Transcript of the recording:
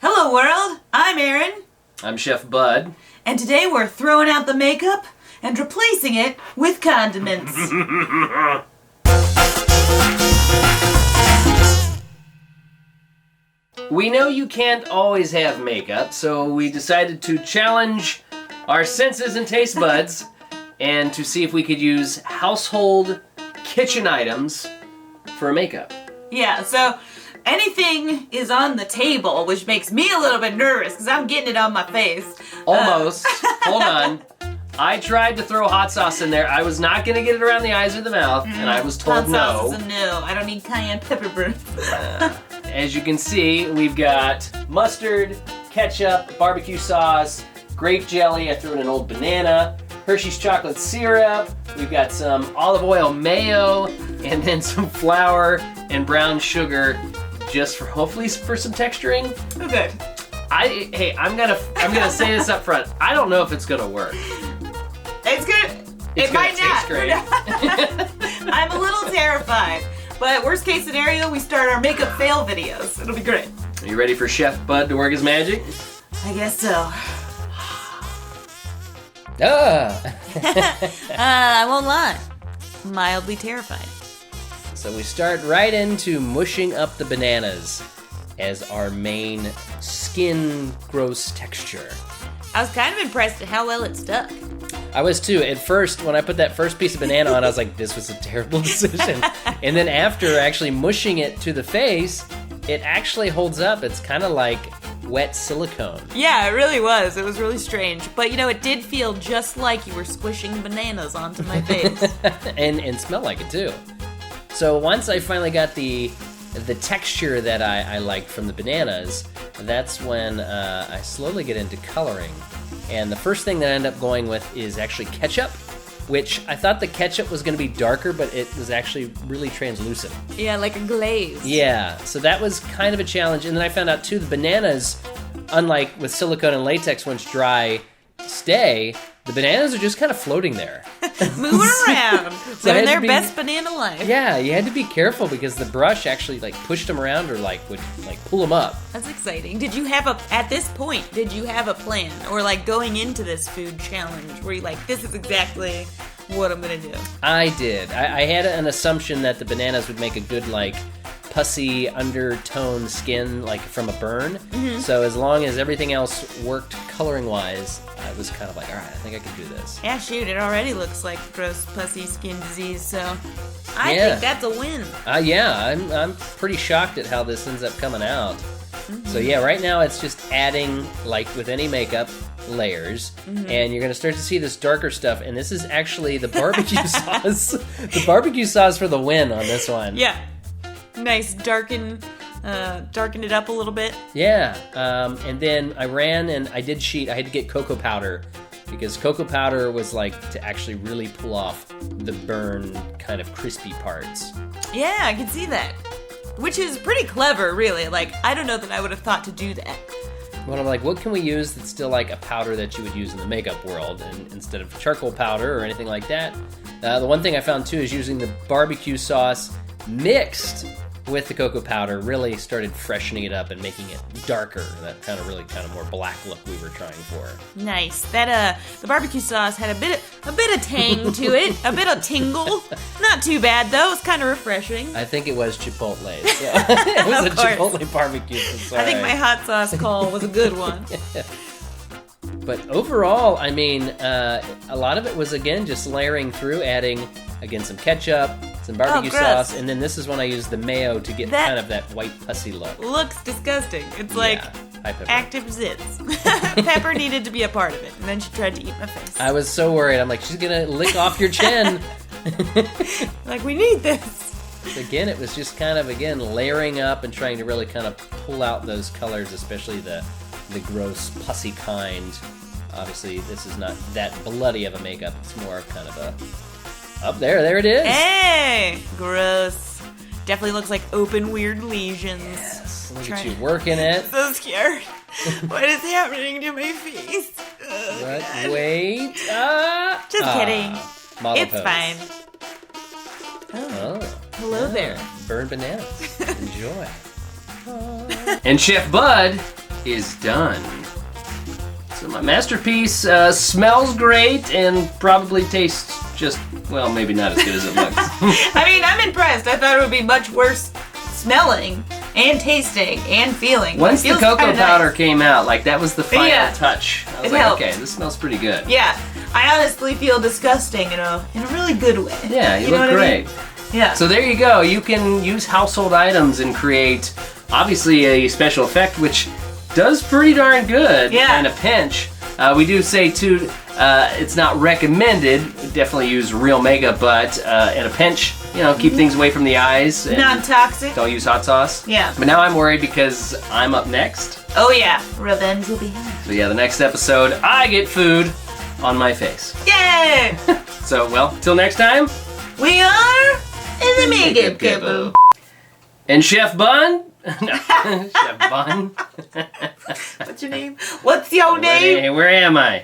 Hello world, I'm Aryn. I'm Chef Bud. And today we're throwing out the makeup and replacing it with condiments. We know you can't always have makeup, so we decided to challenge our senses and taste buds and to see if we could use household kitchen items for makeup. Yeah, so anything is on the table, which makes me a little bit nervous because I'm getting it on my face. Almost. Hold on. I tried to throw hot sauce in there. I was not going to get it around the eyes or the mouth, and I was told Hot sauce is a no. I don't need cayenne pepper burns. As you can see, we've got mustard, ketchup, barbecue sauce, grape jelly. I threw in an old banana, Hershey's chocolate syrup. We've got some olive oil mayo, and then some flour and brown sugar, just for hopefully for some texturing. Oh, good. I'm gonna say this up front. I don't know if it's gonna work. It's good. It might taste not. great. I'm a little terrified. But worst case scenario, we start our makeup fail videos. It'll be great. Are you ready for Chef Bud to work his magic? I guess so. I won't lie. Mildly terrified. So we start right into mushing up the bananas as our main skin gross texture. I was kind of impressed at how well it stuck. I was too. At first, when I put that first piece of banana on, I was like, this was a terrible decision. And then after actually mushing it to the face, it actually holds up. It's kind of like wet silicone. Yeah, it really was. It was really strange. But, it did feel just like you were squishing bananas onto my face. and smell like it too. So once I finally got the texture that I liked from the bananas, that's when I slowly get into coloring. And the first thing that I end up going with is actually ketchup, which I thought the ketchup was going to be darker, but it was actually really translucent. Yeah, like a glaze. Yeah, so that was kind of a challenge. And then I found out too, the bananas, unlike with silicone and latex, once dry, stay, the bananas are just kind of floating there. Moving around. So Living their best banana life. Yeah, you had to be careful because the brush actually pushed them around or would pull them up. That's exciting. Did you have at this point, did you have a plan? Or going into this food challenge where you this is exactly what I'm gonna do? I did. I had an assumption that the bananas would make a good pussy undertone skin from a burn. Mm-hmm. So as long as everything else worked coloring wise, I was kind of all right, I think I can do this. Yeah, shoot, it already looks like gross pussy skin disease, so I think that's a win. Yeah, I'm pretty shocked at how this ends up coming out. Mm-hmm. So yeah, right now it's just adding, like with any makeup, layers, and you're gonna start to see this darker stuff, and this is actually the barbecue sauce. The barbecue sauce for the win on this one. Yeah. Nice, darken it up a little bit. Yeah, and then I ran and I did cheat. I had to get cocoa powder because cocoa powder was to actually really pull off the burn kind of crispy parts. Yeah, I can see that. Which is pretty clever, really. I don't know that I would have thought to do that. Well, I'm like, what can we use that's still a powder that you would use in the makeup world and instead of charcoal powder or anything like that? The one thing I found too is using the barbecue sauce mixed with the cocoa powder really started freshening it up and making it darker. That kind of more black look we were trying for. Nice. That the barbecue sauce had a bit of tang to it, a bit of tingle. Not too bad though. It's kind of refreshing. I think it was Chipotle. So it was a Chipotle barbecue. So I think my hot sauce call was a good one. But overall, I mean, a lot of it was again just layering through, adding again some ketchup, some barbecue sauce, and then this is when I used the mayo to get kind of that white pussy look. Looks disgusting. It's active zits. Pepper needed to be a part of it, and then she tried to eat my face. I was so worried. I'm like, she's gonna lick off your chin. We need this. Again, it was just kind of layering up and trying to really kind of pull out those colors, especially the gross pussy kind. Obviously, this is not that bloody of a makeup. It's more of kind of a up there it is. Hey, gross. Definitely looks like open weird lesions. Yes, look at you working it. So scared. What is happening to my face? Oh, what? Wait. Just kidding. It's pose. fine. Oh. Hello there. Burned bananas. Enjoy. And Chef Bud is done. So my masterpiece smells great and probably tastes just, well, maybe not as good as it looks. I mean, I'm impressed. I thought it would be much worse smelling and tasting and feeling. Once the Feels cocoa kinda powder nice. came out, like that was the final Yeah. touch. I was It like, helped. okay, this smells pretty good. Yeah, I honestly feel disgusting in a really good way. Yeah, you know look what I great. mean? Yeah. So there you go. You can use household items and create, obviously, a special effect, which does pretty darn good Yeah. in a pinch. We do say, too, it's not recommended. Definitely use real mega, but in a pinch, you know, keep things away from the eyes. And non-toxic. don't use hot sauce. Yeah. But now I'm worried because I'm up next. Oh yeah, revenge will be had. So yeah, the next episode, I get food on my face. Yay! So, well, till next time. We are in the Mega Couple. And Chef Bun? No, Chef Bun. What's your name? What's your name? Where am I?